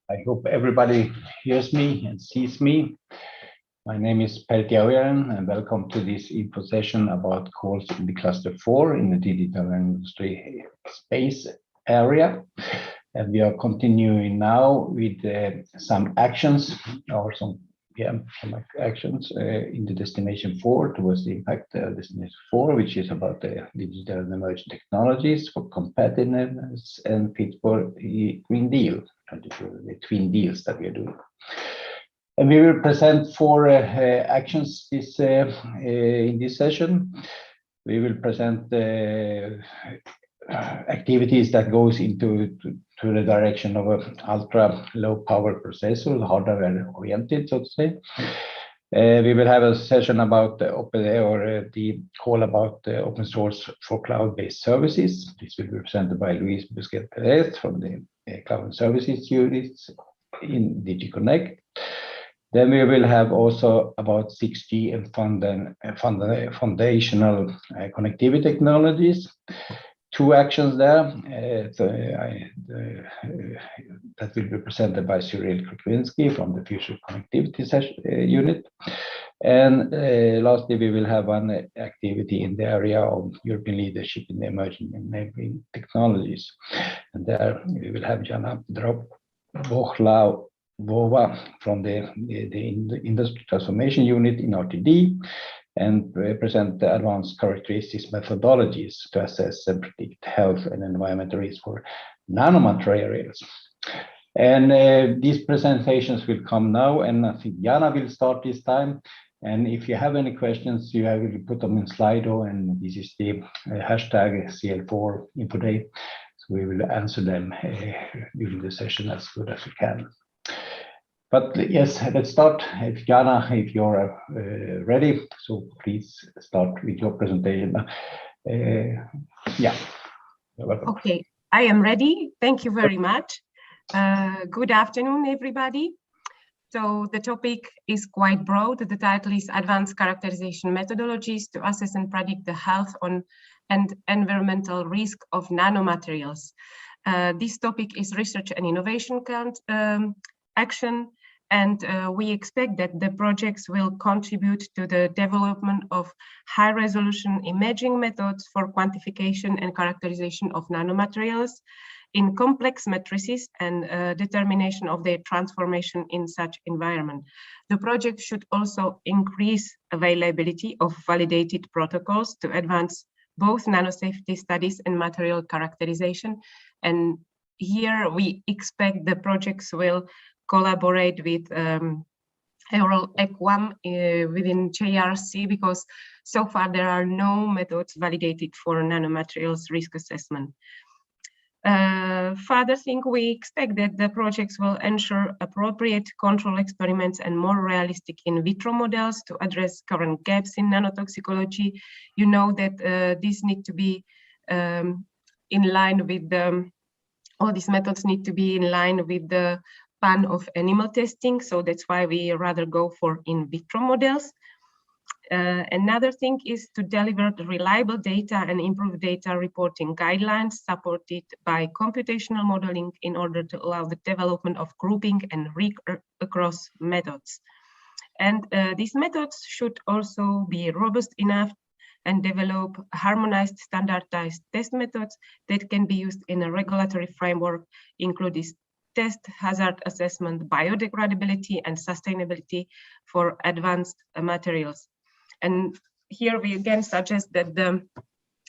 I hope everybody hears me and sees me. My name is Pertti Aujärven, and welcome to this info session about calls in the cluster 4 in the digital industry space area. And we are continuing now with some actions or some actions in the destination 4 towards the impact destination 4, which is about the digital and emerging technologies for competitiveness and fit for the Green Deal, the twin deals that we are doing. And we will present 4 actions this in this session. We will present activities that goes into the direction of an ultra low power processor, hardware oriented, so to say. We will have a session about the call about open source for cloud-based services. This will be presented by Luis Busquets from the Cloud and Services unit in DigiConnect. Then we will have also about 6G and foundational connectivity technologies. 2 actions there that will be presented by Cyril Kruklinski from the Future Connectivity unit. And lastly, we will have one activity in the area of European leadership in the emerging and enabling technologies. And there we will have Jana Drobovla from the Industry Transformation Unit in RTD, and present the advanced characteristics methodologies to assess and predict health and environmental risks for nanomaterials. And these presentations will come now, and I think Jana will start this time. And if you have any questions, you will put them in Slido, and this is the hashtag CL4 InfoDay. So we will answer them during the session as good as we can. But yes, let's start. Jana, if you're ready, so please start with your presentation. Yeah, you're welcome. Okay, I am ready. Thank you very much. Good afternoon, everybody. So the topic is quite broad. The title is Advanced Characterization Methodologies to Assess and Predict the Health and Environmental Risk of Nanomaterials. This topic is research and innovation action, and we expect that the projects will contribute to the development of high-resolution imaging methods for quantification and characterization of nanomaterials in complex matrices and determination of their transformation in such environment. The project should also increase availability of validated protocols to advance both nanosafety studies and material characterization. And here we expect the projects will collaborate with ECWAM within JRC, because so far there are no methods validated for nanomaterials risk assessment. Further thing, we expect that the projects will ensure appropriate control experiments and more realistic in vitro models to address current gaps in nanotoxicology. You know that these need to be in line with all these methods need to be in line with the pan of animal testing, so that's why we rather go for in vitro models. Another thing is to deliver the reliable data and improve data reporting guidelines supported by computational modeling in order to allow the development of grouping and across methods. And these methods should also be robust enough and develop harmonized, standardized test methods that can be used in a regulatory framework, including test hazard assessment, biodegradability, and sustainability for advanced materials. And here we again suggest that the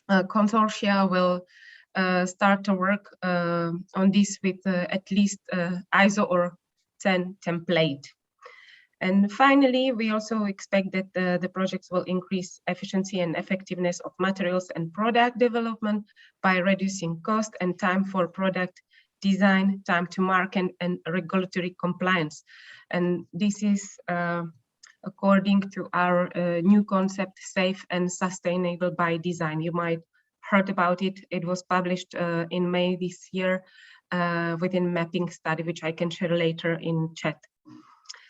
consortia will start to work on this with at least ISO or 10 template. And finally, we also expect that the projects will increase efficiency and effectiveness of materials and product development by reducing cost and time for product design, time to market, and regulatory compliance. And this is according to our new concept, safe and sustainable by design. You might heard about it. It was published in May this year within mapping study, which I can share later in chat.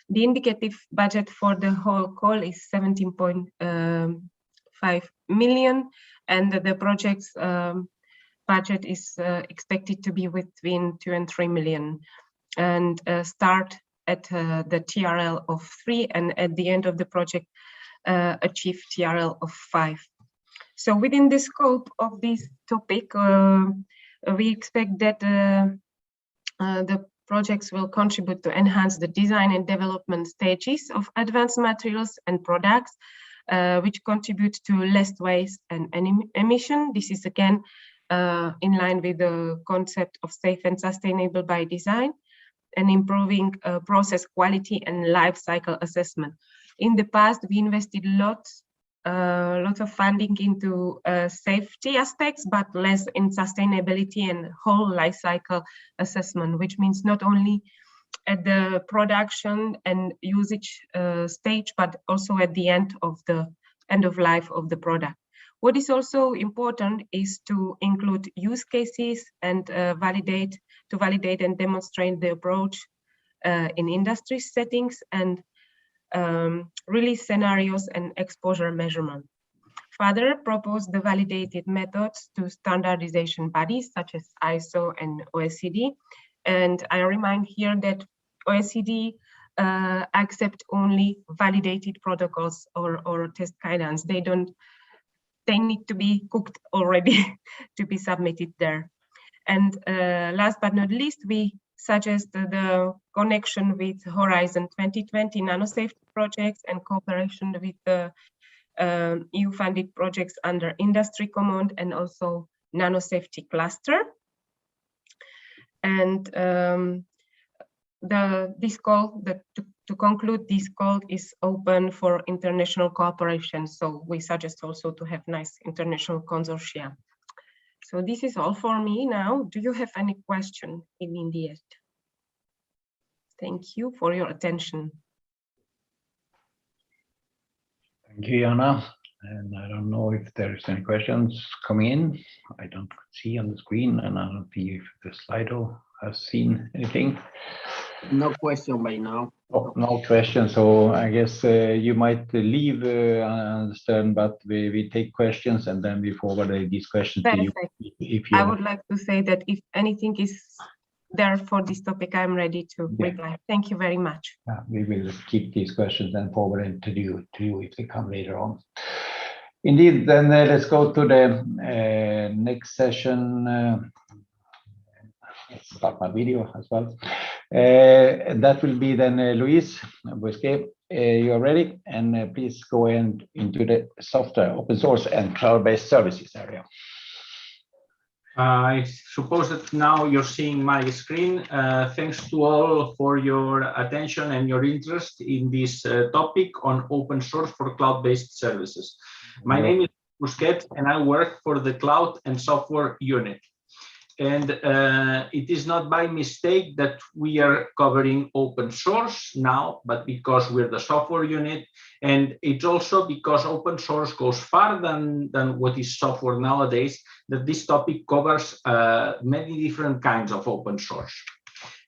The indicative budget for the whole call is 17.5 million, and the project's budget is expected to be between 2 and 3 million. and start at the TRL of 3, and at the end of the project achieve TRL of 5. So within the scope of this topic, we expect that the projects will contribute to enhance the design and development stages of advanced materials and products, which contribute to less waste and emission. This is again in line with the concept of safe and sustainable by design, and improving process quality and life cycle assessment. In the past, we invested lots of funding into safety aspects, but less in sustainability and whole life cycle assessment, which means not only at the production and usage stage, but also at the end of life of the product. What is also important is to include use cases and validate and demonstrate the approach in industry settings, and release scenarios and exposure measurement. Further, propose the validated methods to standardization bodies such as ISO and OECD. And I remind here that OECD accept only validated protocols or test guidance. They need to be cooked already to be submitted there. And last but not least, we suggest the connection with Horizon 2020 nanosafety projects and cooperation with the EU-funded projects under Industry Command and also nanosafety cluster. And to conclude, this call is open for international cooperation. So we suggest also to have nice international consortia. So this is all for me now. Do you have any question in the end? Thank you for your attention. Thank you, Jana. And I don't know if there's any questions coming in. I don't see on the screen, and I don't see if the Slido has seen anything. No question by now. Oh, no question. So I guess you might leave, I understand, but we take questions and then we forward these questions to you. If you I would like to say that if anything is there for this topic, I'm ready to reply. Thank you very much. We will keep these questions and forward them to you if they come later on. Indeed, then let's go to the next session. Let's start my video as well. That will be then Luis Busquet. You're ready, and please go into the software, open source, and cloud-based services area. I suppose that now you're seeing my screen. Thanks to all for your attention and your interest in this topic on open source for cloud-based services. My name is Busquet, and I work for the Cloud and Software Unit. And it is not by mistake that we are covering open source now, but because we're the software unit. And it's also because open source goes far than what is software nowadays, that this topic covers many different kinds of open source.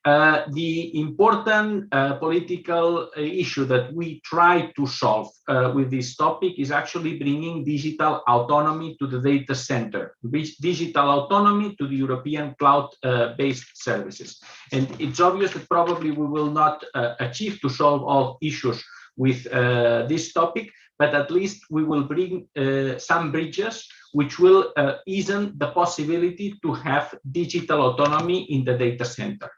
The important political issue that we try to solve with this topic is actually bringing digital autonomy to the data center, digital autonomy to the European cloud-based services. And it's obvious that probably we will not achieve to solve all issues with this topic, but at least we will bring some bridges which will ease the possibility to have digital autonomy in the data center.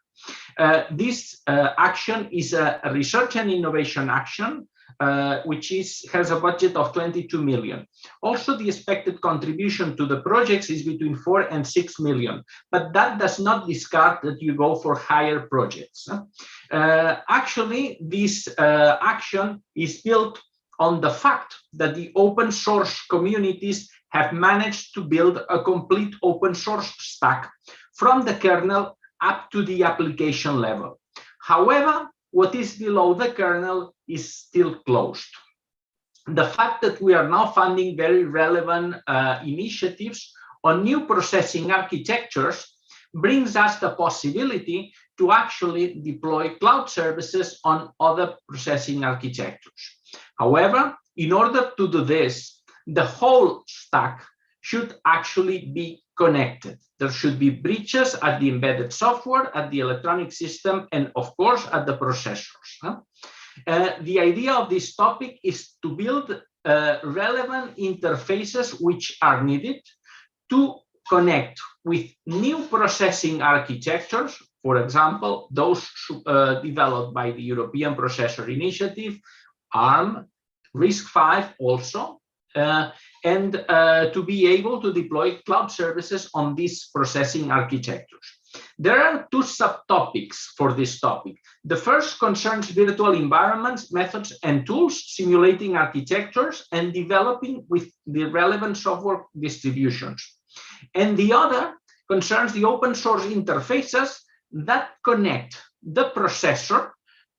This action is a research and innovation action, which has a budget of 22 million. Also, the expected contribution to the projects is between 4 and 6 million, but that does not discard that you go for higher projects. Actually, this action is built on the fact that the open source communities have managed to build a complete open source stack from the kernel up to the application level. However, what is below the kernel is still closed. The fact that we are now funding very relevant initiatives on new processing architectures brings us the possibility to actually deploy cloud services on other processing architectures. However, in order to do this, the whole stack should actually be connected. There should be bridges at the embedded software, at the electronic system, and of course at the processors. The idea of this topic is to build relevant interfaces which are needed to connect with new processing architectures, for example, those developed by the European Processor Initiative, ARM, RISC-V also, and to be able to deploy cloud services on these processing architectures. There are two subtopics for this topic. The first concerns virtual environments, methods, and tools, simulating architectures, and developing with the relevant software distributions. And the other concerns the open source interfaces that connect the processor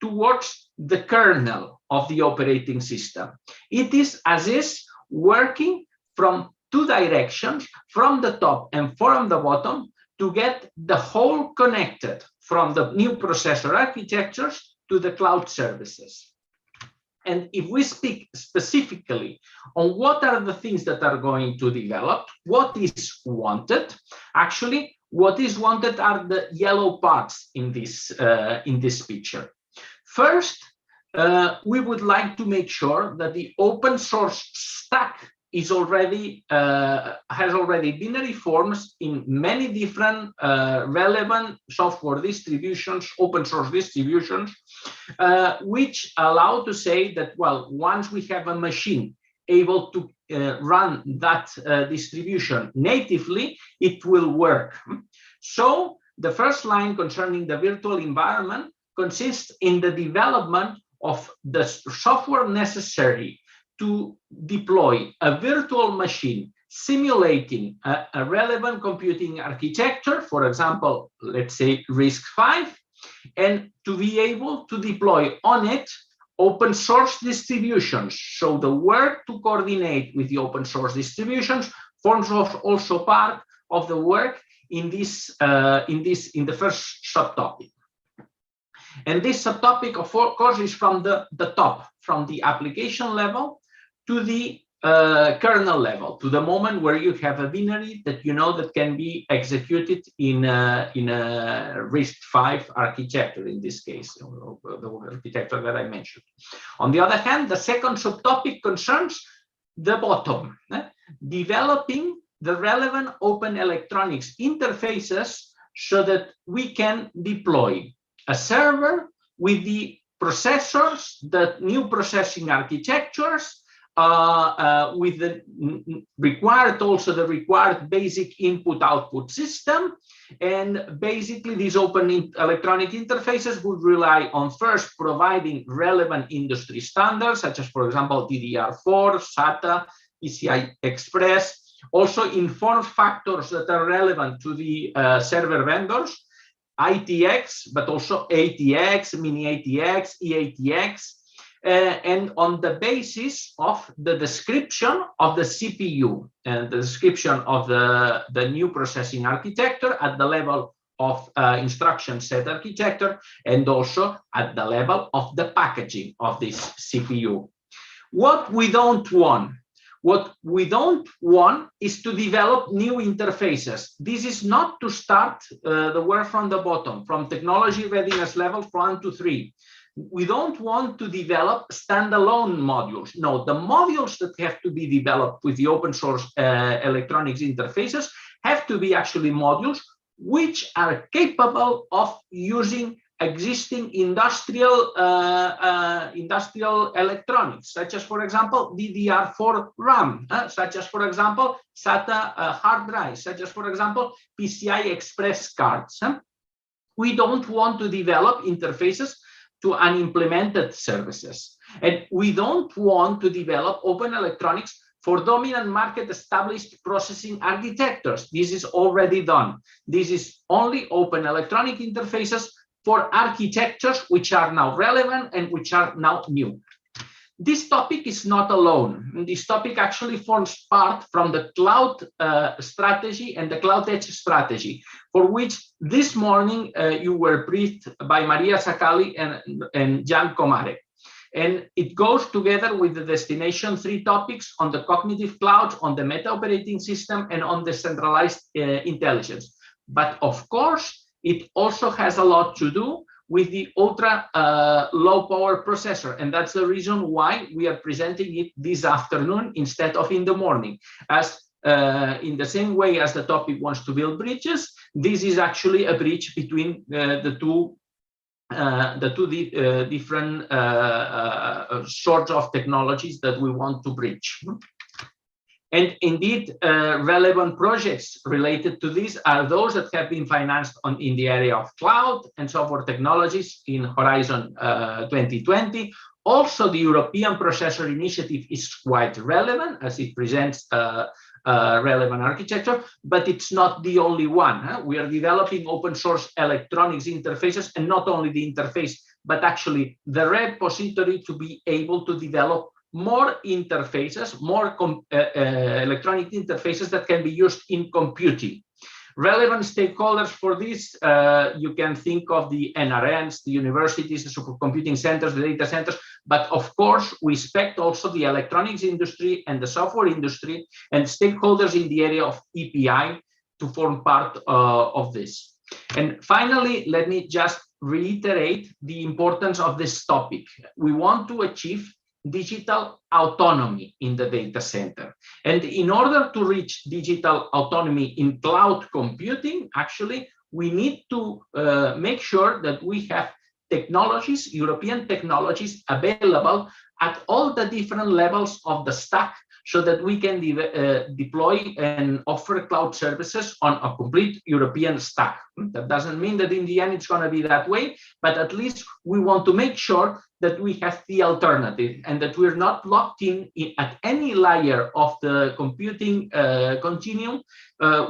towards the kernel of the operating system. It is as is working from two directions, from the top and from the bottom, to get the whole connected from the new processor architectures to the cloud services. And if we speak specifically on what are the things that are going to develop, what is wanted, actually, what is wanted are the yellow parts in this picture. First, we would like to make sure that the open source stack is already has already binary forms in many different relevant software distributions, open source distributions, which allow to say that, well, once we have a machine able to run that distribution natively, it will work. So the first line concerning the virtual environment consists in the development of the software necessary to deploy a virtual machine simulating a relevant computing architecture, for example, let's say RISC-V, and to be able to deploy on it open source distributions. So the work to coordinate with the open source distributions forms also part of the work in this in the first subtopic. And this subtopic, of course, is from the top, from the application level to the kernel level, to the moment where you have a binary that you know that can be executed in a RISC-V architecture, in this case, the architecture that I mentioned. On the other hand, the second subtopic concerns the bottom, developing the relevant open electronics interfaces so that we can deploy a server with the processors, the new processing architectures, with the required basic input-output system. And basically these open electronic interfaces would rely on first providing relevant industry standards, such as, for example, DDR4, SATA, PCI Express, also in form factors that are relevant to the server vendors, ITX, but also ATX, mini ATX, eATX, and on the basis of the description of the CPU and the description of the new processing architecture at the level of instruction set architecture, and also at the level of the packaging of this CPU. What we don't want is to develop new interfaces. This is not to start the work from the bottom, from technology readiness level 1 to 3. We don't want to develop standalone modules. No, the modules that have to be developed with the open source electronics interfaces have to be actually modules which are capable of using existing industrial electronics, such as, for example, DDR4 RAM, such as, for example, SATA hard drives, such as, for example, PCI Express cards. We don't want to develop interfaces to unimplemented services. And we don't want to develop open electronics for dominant market established processing architectures. This is already done. This is only open electronic interfaces for architectures which are now relevant and which are now new. This topic is not alone. This topic actually forms part from the cloud strategy and the cloud edge strategy, for which this morning you were briefed by Maria Sakali and Jan Komarek. And it goes together with the destination 3 topics on the cognitive cloud, on the meta operating system, and on the centralized intelligence. But of course, it also has a lot to do with the ultra low power processor. And that's the reason why we are presenting it this afternoon instead of in the morning. As in the same way as the topic wants to build bridges, this is actually a bridge between the two different sorts of technologies that we want to bridge. And indeed, relevant projects related to this are those that have been financed in the area of cloud and software technologies in Horizon 2020. Also, the European Processor Initiative is quite relevant as it presents relevant architecture, but it's not the only one. We are developing open source electronics interfaces, and not only the interface, but actually the repository to be able to develop more interfaces, more electronic interfaces that can be used in computing. Relevant stakeholders for this, you can think of the NRNs, the universities, the supercomputing centers, the data centers, but of course, we expect also the electronics industry and the software industry and stakeholders in the area of EPI to form part of this. And finally, let me just reiterate the importance of this topic. We want to achieve digital autonomy in the data center. And in order to reach digital autonomy in cloud computing, actually, we need to make sure that we have technologies, European technologies available at all the different levels of the stack so that we can deploy and offer cloud services on a complete European stack. That doesn't mean that in the end it's going to be that way, but at least we want to make sure that we have the alternative and that we're not locked in at any layer of the computing continuum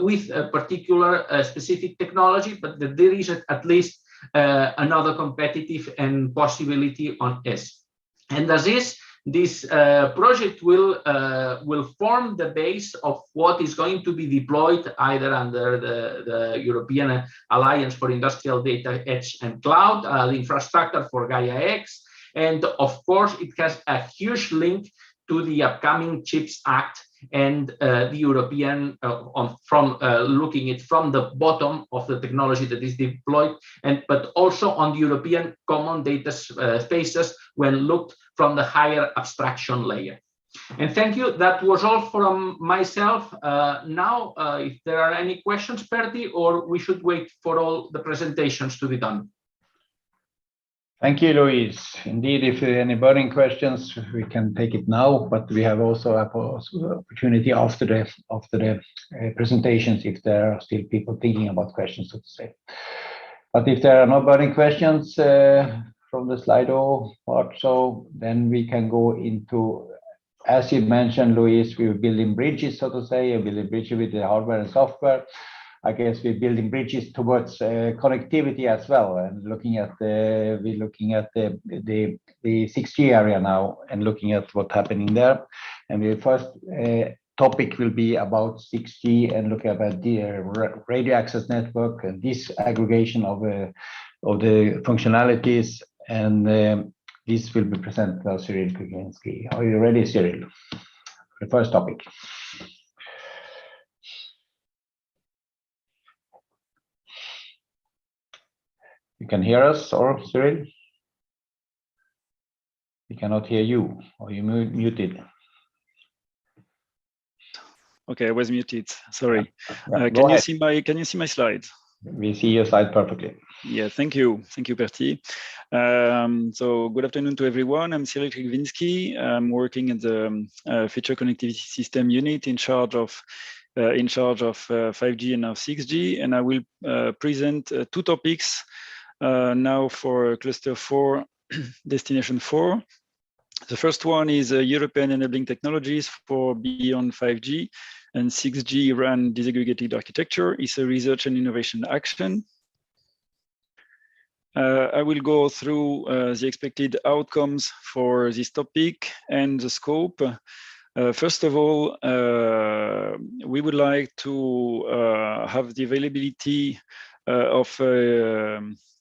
with a particular specific technology, but that there is at least another competitive and possibility on S. And as is, this project will form the base of what is going to be deployed either under the European Alliance for Industrial Data Edge and Cloud, the infrastructure for Gaia X, and of course it has a huge link to the upcoming CHIPS Act and the European, from looking it from the bottom of the technology that is deployed, but also on the European common data spaces when looked from the higher abstraction layer. And thank you. That was all from myself. Now, if there are any questions, Pertti, or we should wait for all the presentations to be done. Thank you, Luis. Indeed, if there are any burning questions, we can take it now, but we have also an opportunity after the presentations if there are still people thinking about questions, so to say. But if there are no burning questions from the Slido part, so then we can go into, as you mentioned, Luis, we're building bridges, so to say, building bridges with the hardware and software. I guess we're building bridges towards connectivity as well, and looking at the 6G area now and looking at what's happening there. And the first topic will be about 6G and looking at the radio access network and disaggregation of the functionalities. And this will be presented by Cyril Kuklinski. Are you ready, Cyril? The first topic. You can hear us, or Cyril? We cannot hear you. Are you muted? Okay, I was muted. Sorry. Yeah. Can you see my slide? We see your slide perfectly. Yeah, thank you, Pertti. So good afternoon to everyone. I'm Cyril Kuklinski. I'm working in the Feature Connectivity System unit in charge of 5G and now 6G, and I will present two topics now for Cluster 4, Destination 4. The first one is European enabling technologies for beyond 5G and 6G RAN disaggregated architecture. It's a research and innovation action. I will go through the expected outcomes for this topic and the scope. First of all, we would like to have the availability of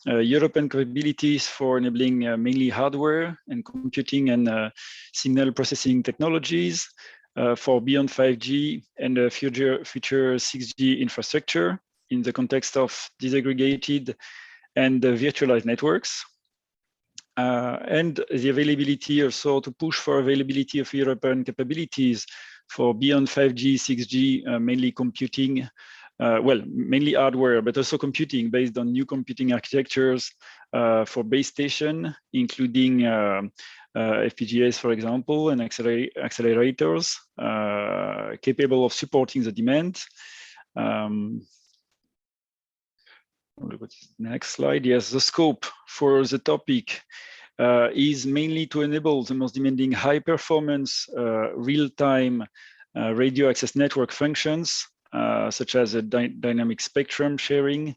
European capabilities for enabling mainly hardware and computing and signal processing technologies for beyond 5G and future 6G infrastructure in the context of disaggregated and virtualized networks. And the availability also to push for availability of European capabilities for beyond 5G, 6G, mainly computing, well, mainly hardware, but also computing based on new computing architectures for base station, including FPGAs, for example, and accelerators capable of supporting the demand. Next slide. Yes, the scope for the topic is mainly to enable the most demanding high performance real-time radio access network functions, such as a dynamic spectrum sharing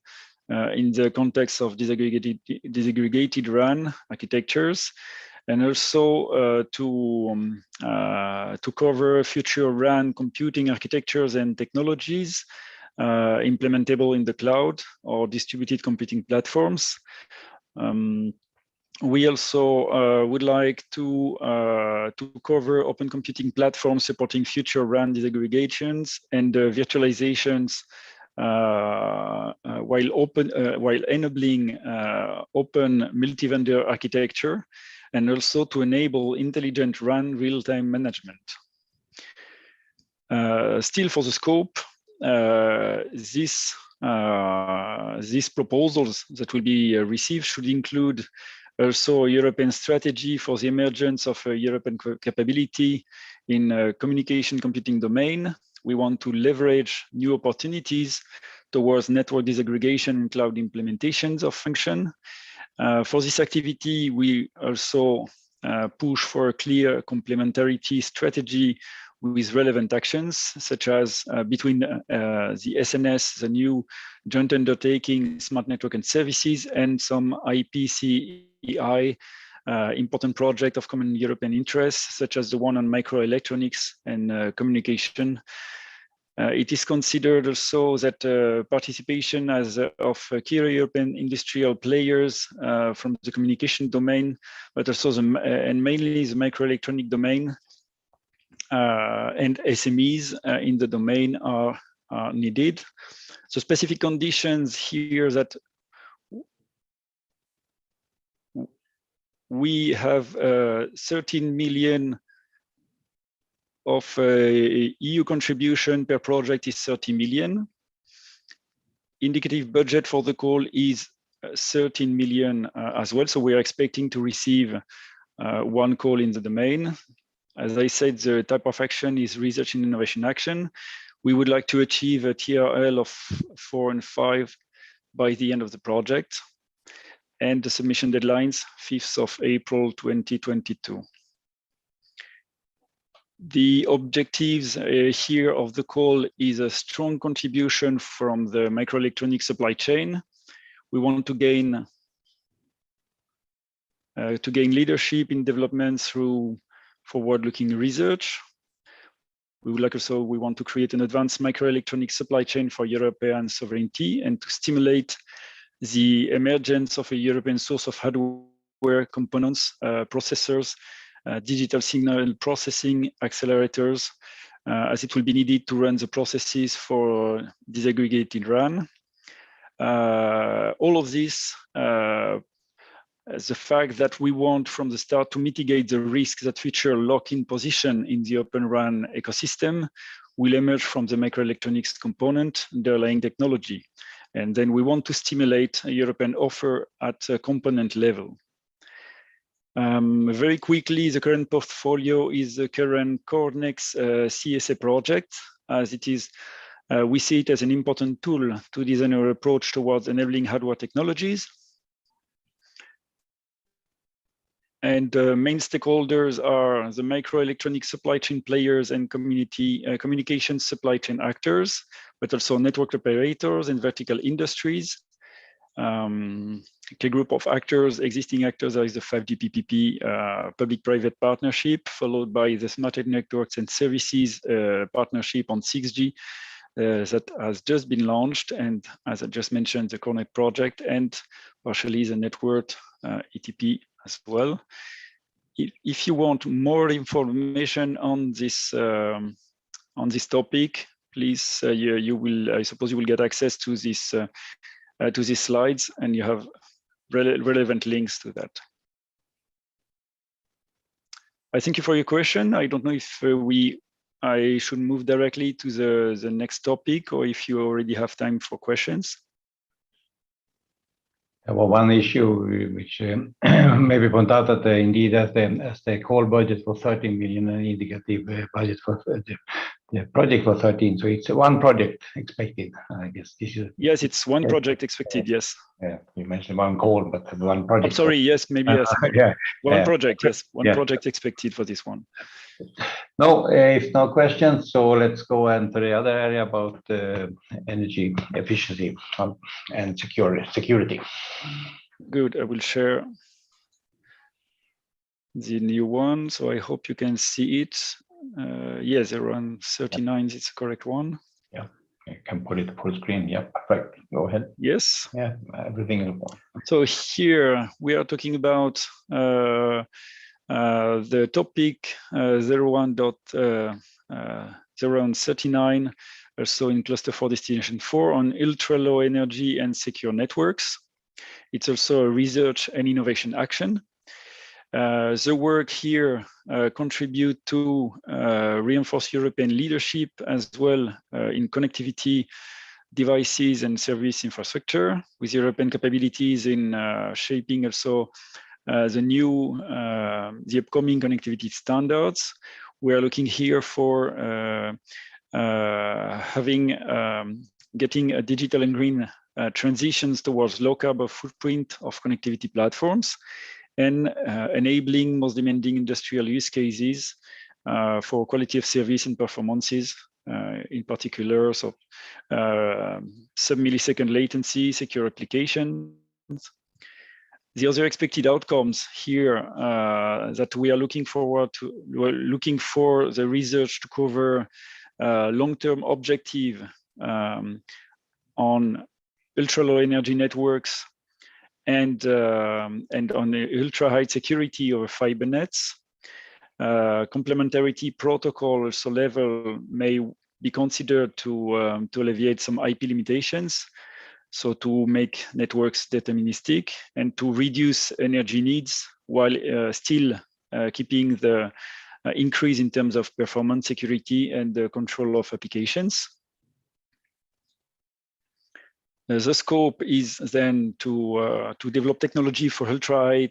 in the context of disaggregated RAN architectures, and also to cover future RAN computing architectures and technologies implementable in the cloud or distributed computing platforms. We also would like to cover open computing platforms supporting future RAN disaggregations and virtualizations while enabling open multi-vendor architecture, and also to enable intelligent RAN real-time management. Still for the scope, these proposals that will be received should include also a European strategy for the emergence of a European capability in communication computing domain. We want to leverage new opportunities towards network disaggregation and cloud implementations of function. For this activity, we also push for a clear complementarity strategy with relevant actions, such as between the SNS, the new joint undertaking, smart network and services, and some IPCEI important project of common European interest, such as the one on microelectronics and communication. It is considered also that participation of key European industrial players from the communication domain, but also and mainly the microelectronic domain, and SMEs in the domain are needed. So specific conditions here that we have 13 million of EU contribution per project is 30 million. Indicative budget for the call is 13 million as well. So we are expecting to receive one call in the domain. As I said, the type of action is research and innovation action. We would like to achieve a TRL of 4 and 5 by the end of the project. And the submission deadlines, 5th of April, 2022. The objectives here of the call is a strong contribution from the microelectronic supply chain. We want to gain leadership in development through forward-looking research. We want to create an advanced microelectronic supply chain for European sovereignty and to stimulate the emergence of a European source of hardware components, processors, digital signal processing accelerators, as it will be needed to run the processes for disaggregated RAN. All of this, the fact that we want from the start to mitigate the risks that future lock-in position in the Open RAN ecosystem will emerge from the microelectronics component underlying technology. And then we want to stimulate a European offer at a component level. Very quickly, the current portfolio is the current CoreNext CSA project, as it is, we see it as an important tool to design our approach towards enabling hardware technologies. And main stakeholders are the microelectronic supply chain players and communication supply chain actors, but also network operators and vertical industries. A group of actors, existing actors, are the 5G PPP public-private partnership, followed by the smart networks and services partnership on 6G, that has just been launched, and as I just mentioned, the Connect project and partially the network ETP as well. If you want more information on this topic, please, you will, I suppose, you will get access to this to these slides, and you have relevant links to that. I thank you for your question. I don't know if I should move directly to the next topic, or if you already have time for questions. Well, one issue which maybe point out that indeed as the call budget for 13 million and indicative budget for the project for 13, so it's one project expected. I guess this is. Yes, it's one project expected. Yes. Yeah, you mentioned one call, but one project. I'm sorry. Yes, maybe yes. Yeah. One project. Yes, one project expected for this one. No, if no questions, so let's go into the other area about energy efficiency and security. Good. I will share the new one, so I hope you can see it. Yes, around 39 is the correct one. Yeah, you can put it full screen. Yeah, perfect. Go ahead. Yes. Yeah, everything is fine. So here we are talking about the topic 01.039, also in cluster 4 destination 4 on ultra low energy and secure networks. It's also a research and innovation action. The work here contribute to reinforce European leadership as well in connectivity devices and service infrastructure, with European capabilities in shaping also the upcoming connectivity standards. We are looking here for getting a digital and green transitions towards low carbon footprint of connectivity platforms, and enabling most demanding industrial use cases for quality of service and performances, in particular, so sub-millisecond latency, secure applications. The other expected outcomes here that we are looking forward to, we're looking for the research to cover long-term objective on ultra-low energy networks and on the ultra-high security of fiber nets. Complementarity protocol also level may be considered to alleviate some IP limitations, so to make networks deterministic and to reduce energy needs while still keeping the increase in terms of performance, security, and the control of applications. The scope is then to develop technology for ultra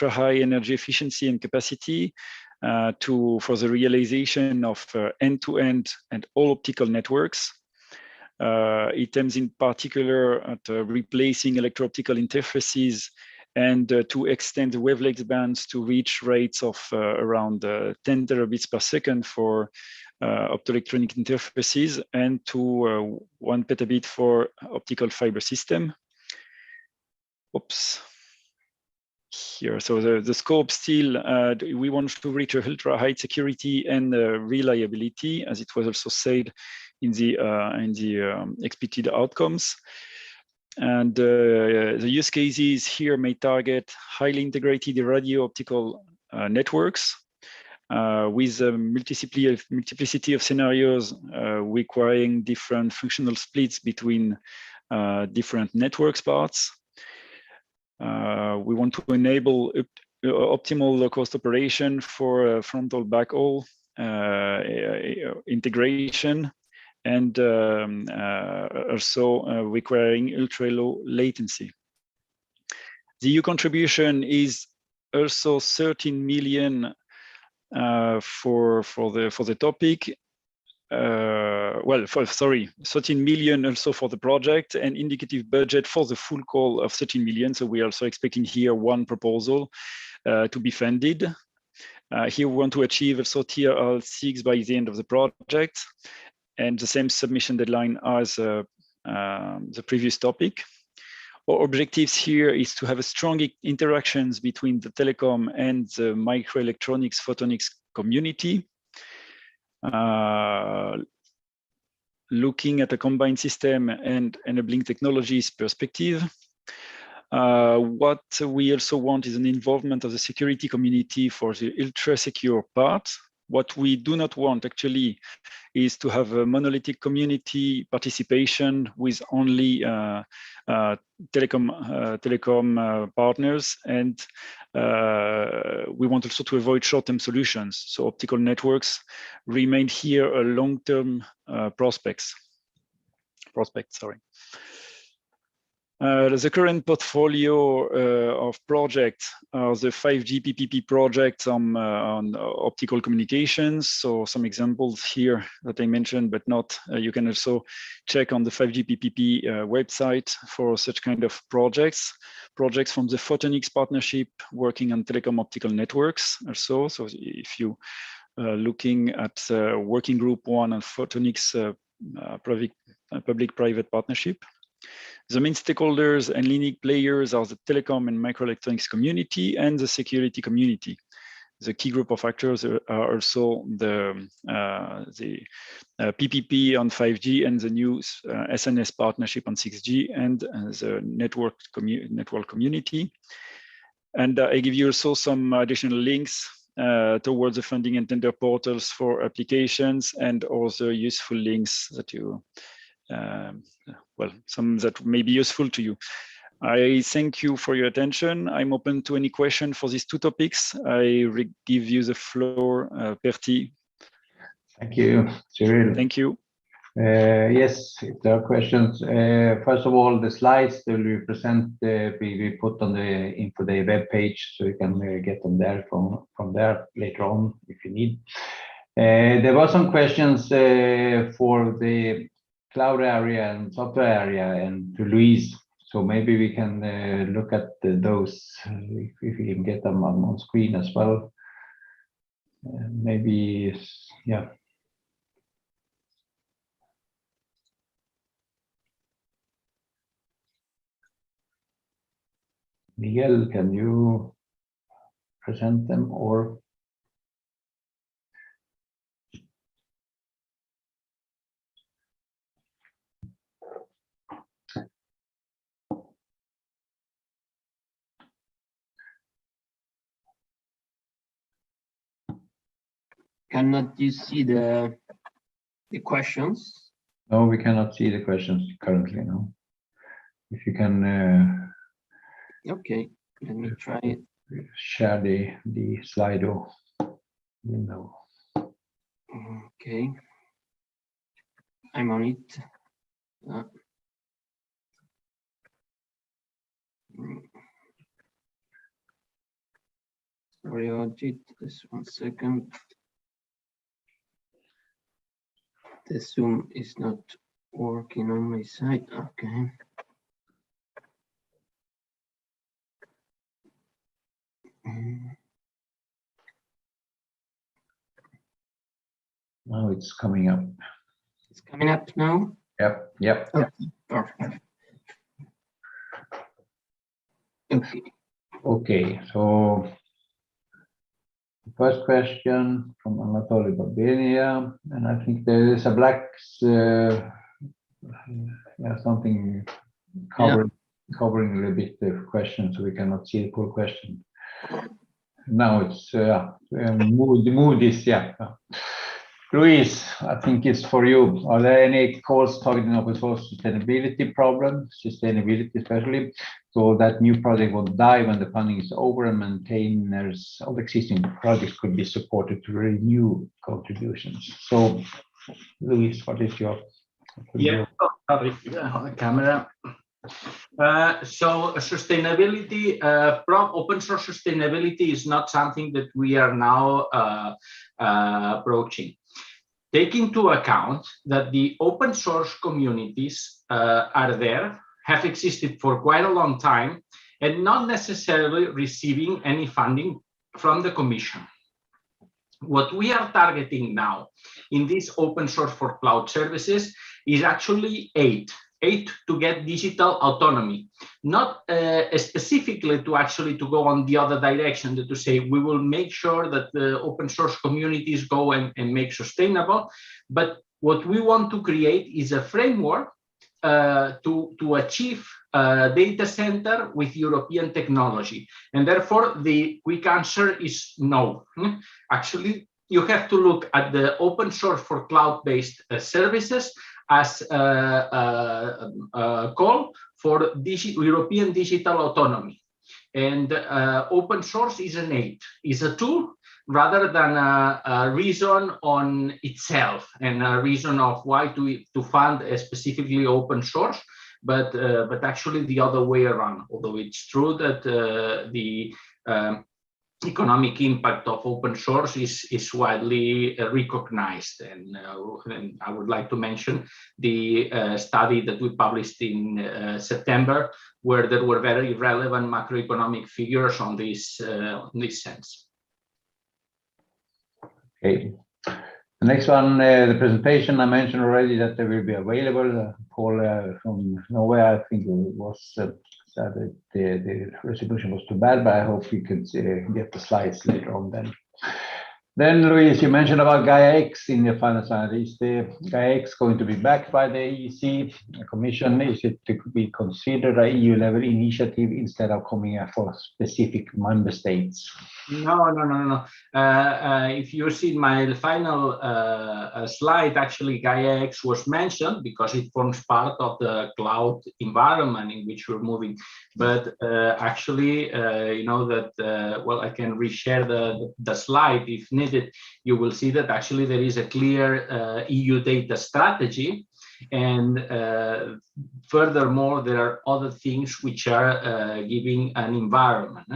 high energy efficiency and capacity for the realization of end-to-end and all optical networks. It aims in particular at replacing electro-optical interfaces and to extend the wavelength bands to reach rates of around 10 terabits per second for optoelectronic interfaces and to 1 petabit for optical fiber system. Oops. Here, so the scope still, we want to reach a ultra high security and reliability, as it was also said in the expected outcomes. And the use cases here may target highly integrated radio optical networks with a multiplicity of scenarios requiring different functional splits between different networks parts. We want to enable optimal low-cost operation for frontal backhaul integration, and also requiring ultra-low latency. The EU contribution is also 13 million for the topic. 13 million also for the project, and indicative budget for the full call of 13 million. So we are also expecting here one proposal to be funded. Here we want to achieve also TRL6 by the end of the project, and the same submission deadline as the previous topic. Our objectives here is to have a strong interactions between the telecom and the microelectronics photonics community. looking at a combined system and enabling technologies perspective. What we also want is an involvement of the security community for the ultra-secure part. What we do not want actually is to have a monolithic community participation with only telecom partners, and we want also to avoid short-term solutions. So optical networks remain here a long-term prospect. The current portfolio of projects are the 5G PPP projects on optical communications. So some examples here that I mentioned, but not, you can also check on the 5G PPP website for such kind of projects. Projects from the Photonics partnership working on telecom optical networks also. So if you looking at working group 1 on Photonics public-private partnership. The main stakeholders and leading players are the telecom and microelectronics community and the security community. The key group of actors are also the PPP on 5G and the new SNS partnership on 6G and the network community. And I give you also some additional links towards the funding and tender portals for applications and also useful links that you well, some that may be useful to you. I thank you for your attention. I'm open to any question for these two topics. I give you the floor, Pertti. Thank you, Cyril. Thank you. Yes, if there are questions. First of all, the slides that we present we put on the Info Day web page, so you can get them there from there later on if you need. There were some questions for the cloud area and software area and to Luis. So maybe we can look at those if we can get them on screen as well. Maybe, yeah. Miguel, can you present them or? Cannot you see the questions? No, we cannot see the questions currently, no. If you can Okay, let me try it. Share the Slido window. Okay, I'm on it. Sorry about it, just 1 second. The Zoom is not working on my side. Okay. Now it's coming up. It's coming up now? Yep, yep. Okay, perfect. Okay. Okay, so the first question from Anatoly Babenia, and I think there is a black something covering a little bit the question, so we cannot see the full question. Now it's mood is, yeah. Luis, I think it's for you. Are there any calls targeting open source sustainability especially, so that new project will die when the funding is over and maintainers of existing projects could be supported to renew contributions? So, Luis, what is your? Yeah, the camera. So sustainability, open source sustainability is not something that we are now approaching. Take into account that the open source communities are there, have existed for quite a long time, and not necessarily receiving any funding from the Commission. What we are targeting now in this open source for cloud services is actually eight to get digital autonomy, not specifically to go on the other direction, to say we will make sure that the open source communities go and make sustainable, but what we want to create is a framework to achieve a data center with European technology. And therefore, the quick answer is no. Actually, you have to look at the open source for cloud-based services as a call for European digital autonomy. And open source is an aid, is a tool rather than a reason on itself and a reason of why to fund a specifically open source, but actually the other way around. Although it's true that the economic impact of open source is widely recognized, and I would like to mention the study that we published in September, where there were very relevant macroeconomic figures on this sense. Okay. The next one, the presentation, I mentioned already that they will be available. Paul from Norway, I think it was said that the resolution was too bad, but I hope we could get the slides later on then. Then, Luis, you mentioned about Gaia X in your final slide. Is the Gaia X going to be backed by the EC Commission? Is it to be considered an EU-level initiative instead of coming for specific member states? No. If you see my final slide, actually Gaia X was mentioned because it forms part of the cloud environment in which we're moving. But actually, you know that, well, I can reshare the slide if needed. You will see that actually there is a clear EU data strategy. And furthermore, there are other things which are giving an environment.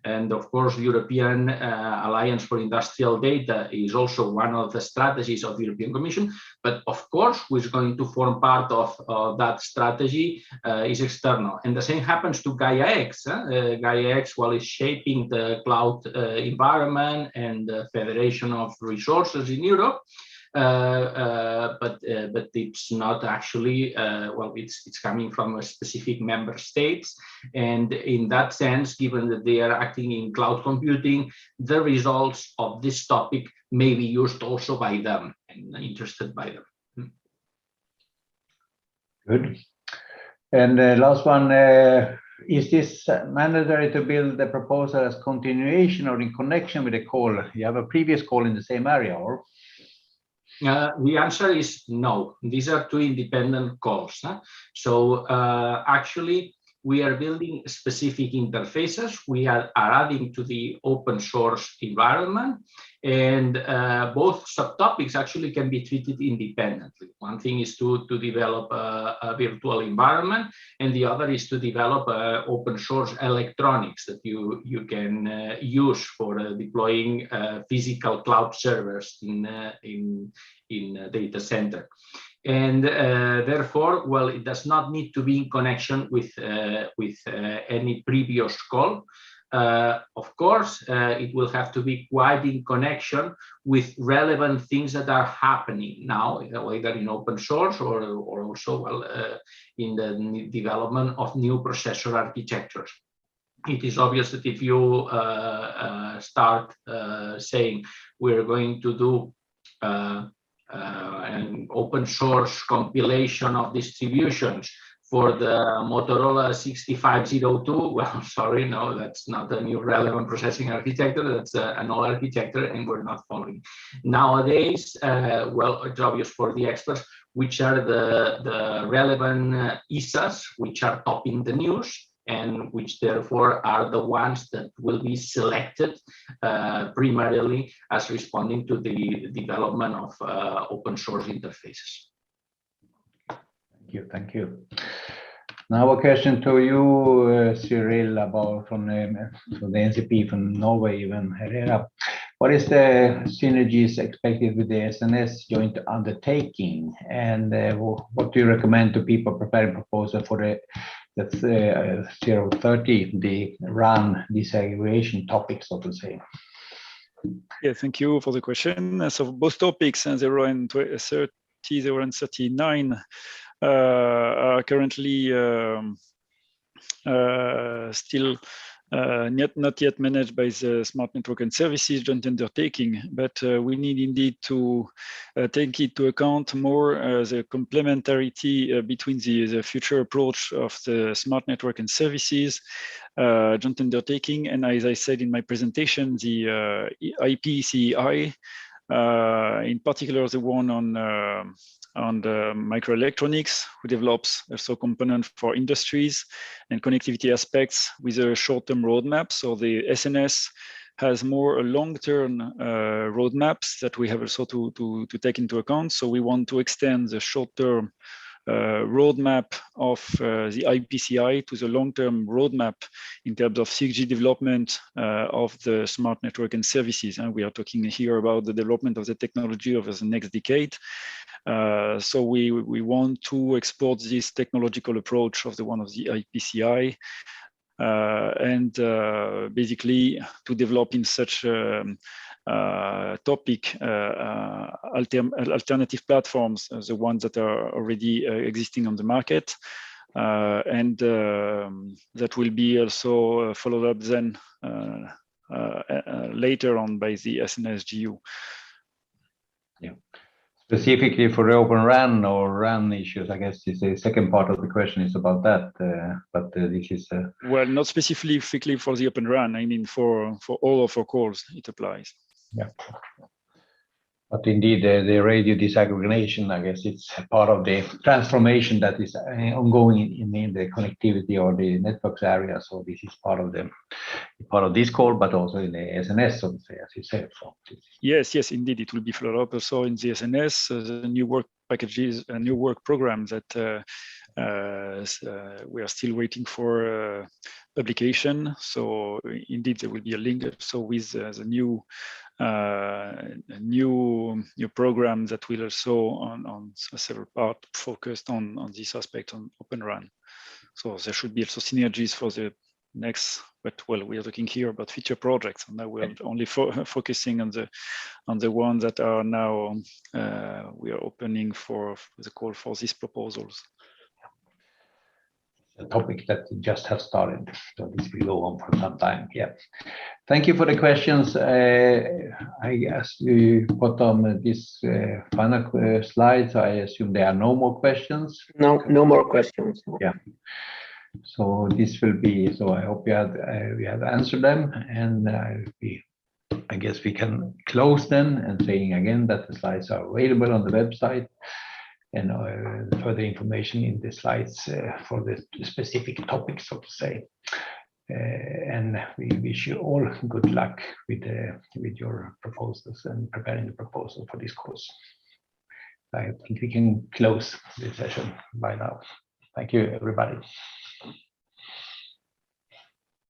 And of course, the European Alliance for Industrial Data is also one of the strategies of the European Commission. But of course, who is going to form part of that strategy is external. And the same happens to Gaia X. Gaia X, while it's shaping the cloud environment and the Federation of Resources in Europe, but it's not actually, well, it's coming from a specific member states. And in that sense, given that they are acting in cloud computing, the results of this topic may be used also by them and interested by them. Good. And last one, is this mandatory to build the proposal as continuation or in connection with the call? You have a previous call in the same area, or? The answer is no. These are two independent calls. So actually, we are building specific interfaces. We are adding to the open source environment, and both subtopics actually can be treated independently. One thing is to develop a virtual environment, and the other is to develop open source electronics that you can use for deploying physical cloud servers in a data center. And therefore, well, it does not need to be in connection with any previous call. Of course, it will have to be quite in connection with relevant things that are happening now, either in open source or also, well, in the development of new processor architectures. It is obvious that if you start saying we're going to do an open source compilation of distributions for the Motorola 6502, well, sorry, no, that's not a new relevant processing architecture, that's an old architecture, and we're not following. Nowadays, well, it's obvious for the experts, which are the relevant ISAs, which are topping the news, and which therefore are the ones that will be selected primarily as responding to the development of open source interfaces. Thank you. Now a question to you, Cyril, about from the NCP from Norway, even Herrera. What is the synergies expected with the SNS joint undertaking, and what do you recommend to people preparing proposal for the 030, the RAN disaggregation topic, so to say? Yeah, thank you for the question. So both topics, 0 and 30, 0 and 39, are currently still not yet managed by the Smart Network and Services joint undertaking, but we need indeed to take into account more the complementarity between the future approach of the Smart Network and Services joint undertaking, and as I said in my presentation, the IPCEI, in particular the one on the microelectronics, who develops also component for industries and connectivity aspects with a short-term roadmap. So the SNS has more long-term roadmaps that we have also to take into account. So we want to extend the short-term roadmap of the IPCI to the long-term roadmap in terms of 6G development of the smart network and services. And we are talking here about the development of the technology over the next decade. So we want to export this technological approach of the one of the IPCI and basically to develop in such topic alternative platforms, the ones that are already existing on the market, and that will be also followed up then later on by the SNS JU. Yeah. Specifically for the Open RAN or RAN issues, I guess is the second part of the question is about that. But this is well, not specifically for the Open RAN. I mean, for all of our calls, it applies. Yeah. But indeed, the radio disaggregation, I guess it's part of the transformation that is ongoing in the connectivity or the networks area. So this is part of this call, but also in the SNS, so to say, as you said. So yes, indeed, it will be followed up also in the SNS, the new work packages, a new work program that we are still waiting for publication. So indeed, there will be a link also with the new program that will also on several parts focused on this aspect on Open RAN. So there should be also synergies for the next, but well, we are talking here about future projects, and now we're only focusing on the ones that are now we are opening for the call for these proposals. A topic that just has started, so this will go on for some time. Yeah, thank you for the questions. I guess you put on this final slides. I assume there are no more questions. No more questions. Yeah. So this will be. So I hope we have answered them, and I guess we can close then and saying again that the slides are available on the website. And further information in the slides for the specific topics, so to say. And we wish you all good luck with your proposals and preparing the proposal for this course. I think we can close this session by now. Thank you, everybody.